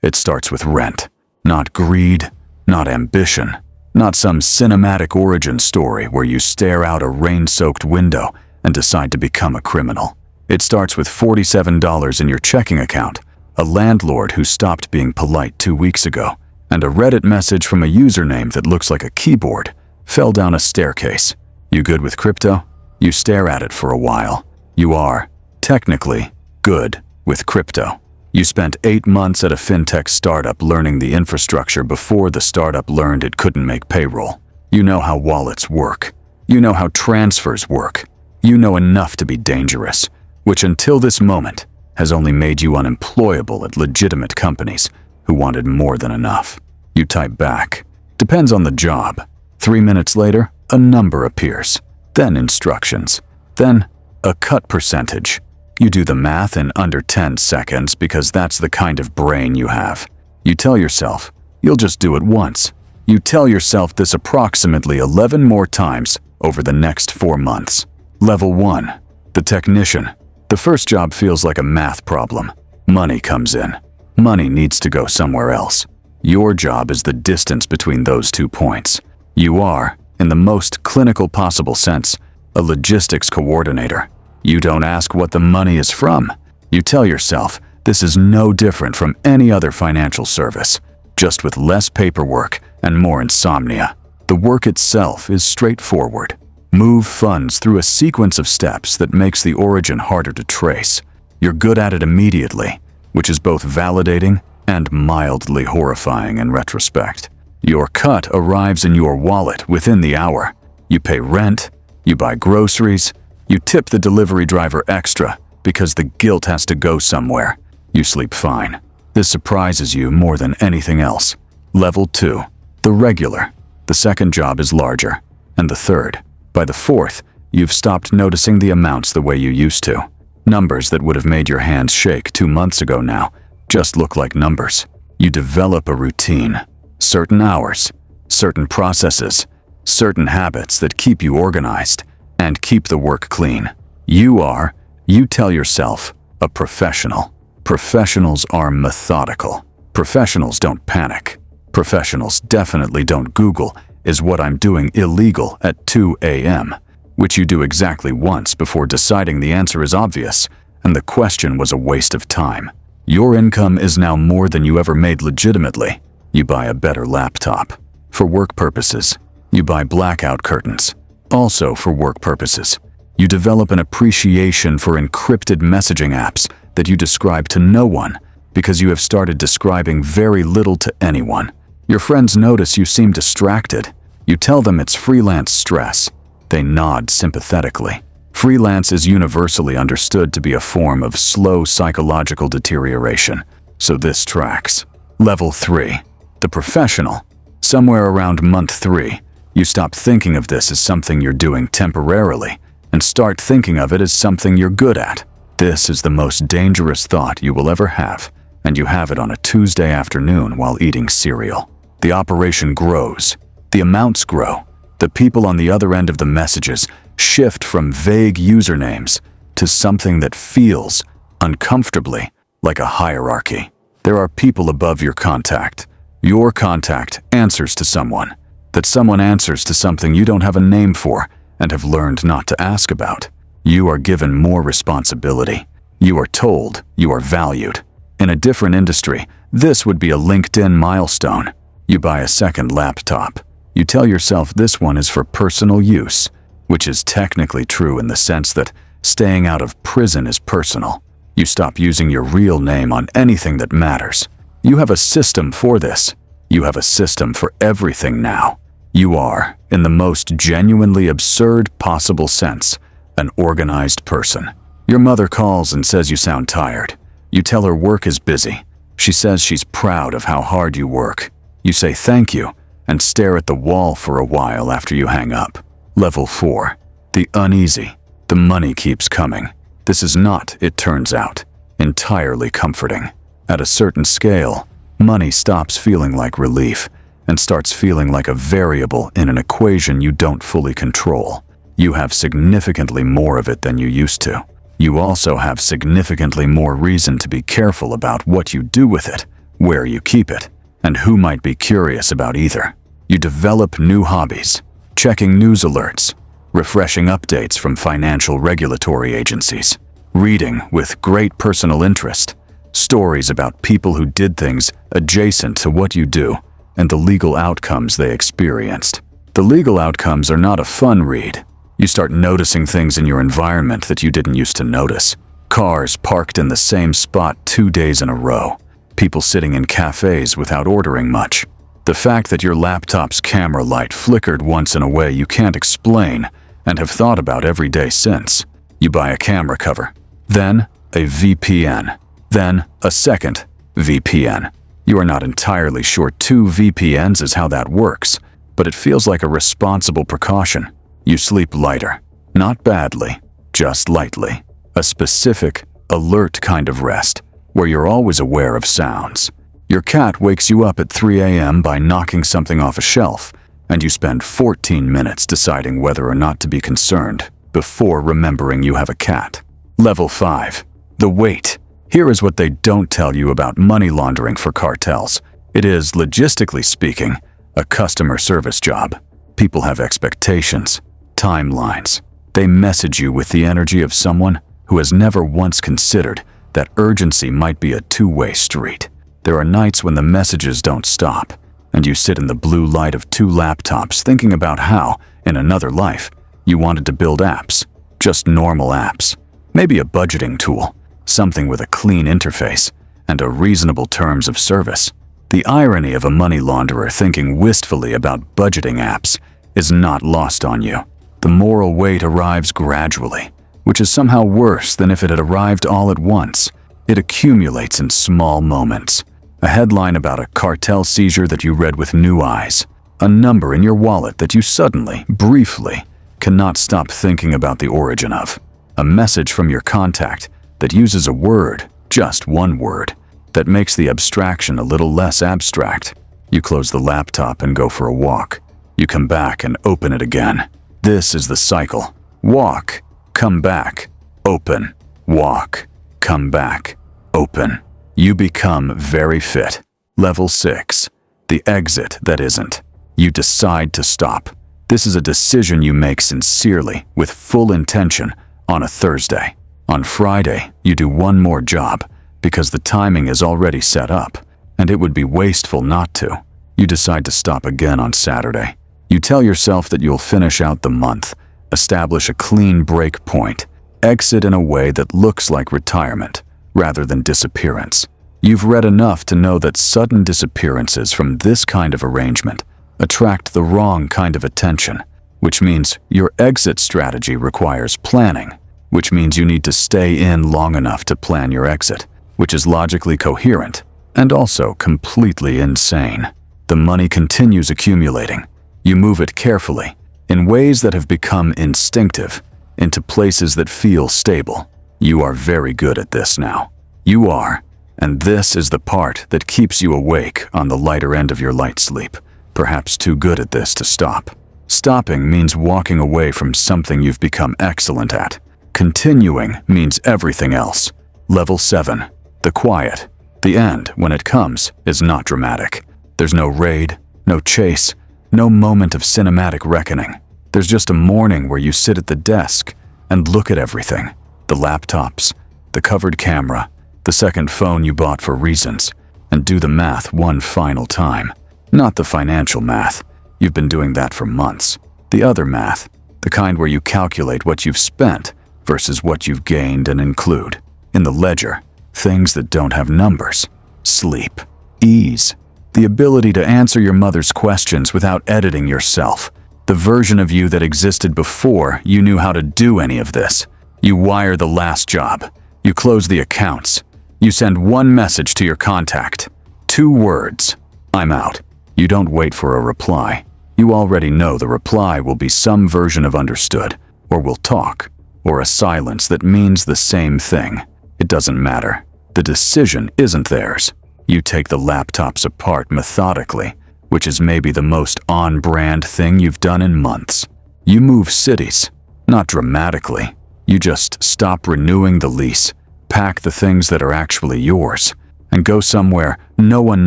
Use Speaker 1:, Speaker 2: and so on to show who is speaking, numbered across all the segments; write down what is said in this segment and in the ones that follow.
Speaker 1: It starts with rent. Not greed, not ambition, not some cinematic origin story where you stare out a rain-soaked window and decide to become a criminal. It starts with $47 in your checking account, a landlord who stopped being polite 2 weeks ago, and a Reddit message from a username that looks like a keyboard fell down a staircase. You good with crypto? You stare at it for a while. You are, technically, good with crypto. You spent 8 months at a fintech startup learning the infrastructure before the startup learned it couldn't make payroll. You know how wallets work. You know how transfers work. You know enough to be dangerous, which until this moment has only made you unemployable at legitimate companies who wanted more than enough. You type back. Depends on the job. 3 minutes later, a number appears. Then instructions. Then a cut percentage. You do the math in under 10 seconds because that's the kind of brain you have. You tell yourself, you'll just do it once. You tell yourself this approximately 11 more times over the next 4 months. Level 1. The technician. The first job feels like a math problem. Money comes in. Money needs to go somewhere else. Your job is the distance between those 2 points. You are, in the most clinical possible sense, a logistics coordinator. You don't ask what the money is from. You tell yourself this is no different from any other financial service, just with less paperwork and more insomnia. The work itself is straightforward. Move funds through a sequence of steps that makes the origin harder to trace. You're good at it immediately, which is both validating and mildly horrifying in retrospect. Your cut arrives in your wallet within the hour. You pay rent, you buy groceries, you tip the delivery driver extra because the guilt has to go somewhere. You sleep fine. This surprises you more than anything else. Level 2. The regular. The second job is larger. And the third. By the fourth, you've stopped noticing the amounts the way you used to. Numbers that would have made your hands shake 2 months ago now just look like numbers. You develop a routine. Certain hours. Certain processes. Certain habits that keep you organized and keep the work clean. You tell yourself, a professional. Professionals are methodical. Professionals don't panic. Professionals definitely don't Google, is what I'm doing illegal at 2 a.m., which you do exactly once before deciding the answer is obvious and the question was a waste of time. Your income is now more than you ever made legitimately. You buy a better laptop. For work purposes, you buy blackout curtains. Also for work purposes, you develop an appreciation for encrypted messaging apps that you describe to no one because you have started describing very little to anyone. Your friends notice you seem distracted. You tell them it's freelance stress. They nod sympathetically. Freelance is universally understood to be a form of slow psychological deterioration, so this tracks. Level 3. The professional. Somewhere around month 3, you stop thinking of this as something you're doing temporarily and start thinking of it as something you're good at. This is the most dangerous thought you will ever have, and you have it on a Tuesday afternoon while eating cereal. The operation grows. The amounts grow. The people on the other end of the messages shift from vague usernames to something that feels, uncomfortably, like a hierarchy. There are people above your contact. Your contact answers to someone. That someone answers to something you don't have a name for and have learned not to ask about. You are given more responsibility. You are told you are valued. In a different industry, this would be a LinkedIn milestone. You buy a second laptop. You tell yourself this one is for personal use, which is technically true in the sense that staying out of prison is personal. You stop using your real name on anything that matters. You have a system for this. You have a system for everything now. You are, in the most genuinely absurd possible sense, an organized person. Your mother calls and says you sound tired. You tell her work is busy. She says she's proud of how hard you work. You say thank you and stare at the wall for a while after you hang up. Level 4. The uneasy. The money keeps coming. This is not, it turns out, entirely comforting. At a certain scale, money stops feeling like relief and starts feeling like a variable in an equation you don't fully control. You have significantly more of it than you used to. You also have significantly more reason to be careful about what you do with it, where you keep it, and who might be curious about either. You develop new hobbies, checking news alerts, refreshing updates from financial regulatory agencies, reading with great personal interest, stories about people who did things adjacent to what you do, and the legal outcomes they experienced. The legal outcomes are not a fun read. You start noticing things in your environment that you didn't used to notice. Cars parked in the same spot 2 days in a row. People sitting in cafes without ordering much. The fact that your laptop's camera light flickered once in a way you can't explain and have thought about every day since. You buy a camera cover, then a VPN, then a second VPN. You are not entirely sure 2 VPNs is how that works, but it feels like a responsible precaution. You sleep lighter, not badly, just lightly. A specific, alert kind of rest, where you're always aware of sounds. Your cat wakes you up at 3 a.m. by knocking something off a shelf, and you spend 14 minutes deciding whether or not to be concerned before remembering you have a cat. Level 5. The wait. Here is what they don't tell you about money laundering for cartels. It is, logistically speaking, a customer service job. People have expectations, timelines. They message you with the energy of someone who has never once considered that urgency might be a two-way street. There are nights when the messages don't stop, and you sit in the blue light of 2 laptops thinking about how, in another life, you wanted to build apps, just normal apps, maybe a budgeting tool, something with a clean interface and a reasonable terms of service. The irony of a money launderer thinking wistfully about budgeting apps is not lost on you. The moral weight arrives gradually, which is somehow worse than if it had arrived all at once. It accumulates in small moments. A headline about a cartel seizure that you read with new eyes. A number in your wallet that you suddenly, briefly, cannot stop thinking about the origin of. A message from your contact that uses a word, just one word, that makes the abstraction a little less abstract. You close the laptop and go for a walk. You come back and open it again. This is the cycle. Walk, come back, open, walk, come back, open. You become very fit. Level 6. The exit that isn't. You decide to stop. This is a decision you make sincerely, with full intention, on a Thursday. On Friday, you do one more job, because the timing is already set up, and it would be wasteful not to. You decide to stop again on Saturday. You tell yourself that you'll finish out the month, establish a clean break point, exit in a way that looks like retirement, rather than disappearance. You've read enough to know that sudden disappearances from this kind of arrangement attract the wrong kind of attention, which means your exit strategy requires planning, which means you need to stay in long enough to plan your exit, which is logically coherent and also completely insane. The money continues accumulating. You move it carefully, in ways that have become instinctive, into places that feel stable. You are very good at this now. You are, and this is the part that keeps you awake on the lighter end of your light sleep, perhaps too good at this to stop. Stopping means walking away from something you've become excellent at. Continuing means everything else. Level 7. The quiet. The end, when it comes, is not dramatic. There's no raid, no chase, no moment of cinematic reckoning. There's just a morning where you sit at the desk and look at everything. The laptops, the covered camera, the second phone you bought for reasons, and do the math one final time. Not the financial math. You've been doing that for months. The other math, the kind where you calculate what you've spent versus what you've gained and include. In the ledger, things that don't have numbers. Sleep. Ease. The ability to answer your mother's questions without editing yourself. The version of you that existed before you knew how to do any of this. You wire the last job. You close the accounts. You send one message to your contact. 2 words. I'm out. You don't wait for a reply. You already know the reply will be some version of understood, or we'll talk, or a silence that means the same thing. It doesn't matter. The decision isn't theirs. You take the laptops apart methodically, which is maybe the most on-brand thing you've done in months. You move cities, not dramatically. You just stop renewing the lease, pack the things that are actually yours, and go somewhere no one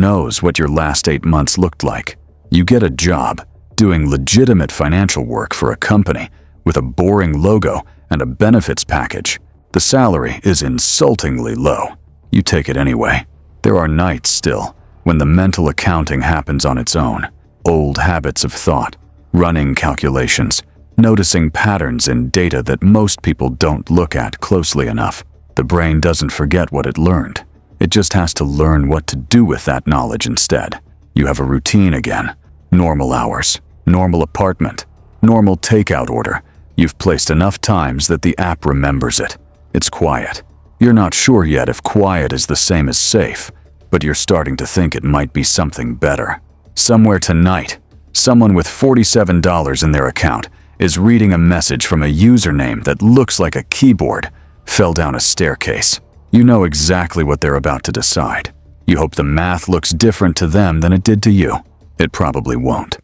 Speaker 1: knows what your last 8 months looked like. You get a job doing legitimate financial work for a company with a boring logo and a benefits package. The salary is insultingly low. You take it anyway. There are nights still when the mental accounting happens on its own. Old habits of thought, running calculations, noticing patterns in data that most people don't look at closely enough. The brain doesn't forget what it learned. It just has to learn what to do with that knowledge instead. You have a routine again. Normal hours, normal apartment, normal takeout order. You've placed enough times that the app remembers it. It's quiet. You're not sure yet if quiet is the same as safe, but you're starting to think it might be something better. Somewhere tonight, someone with $47 in their account is reading a message from a username that looks like a keyboard fell down a staircase. You know exactly what they're about to decide. You hope the math looks different to them than it did to you. It probably won't.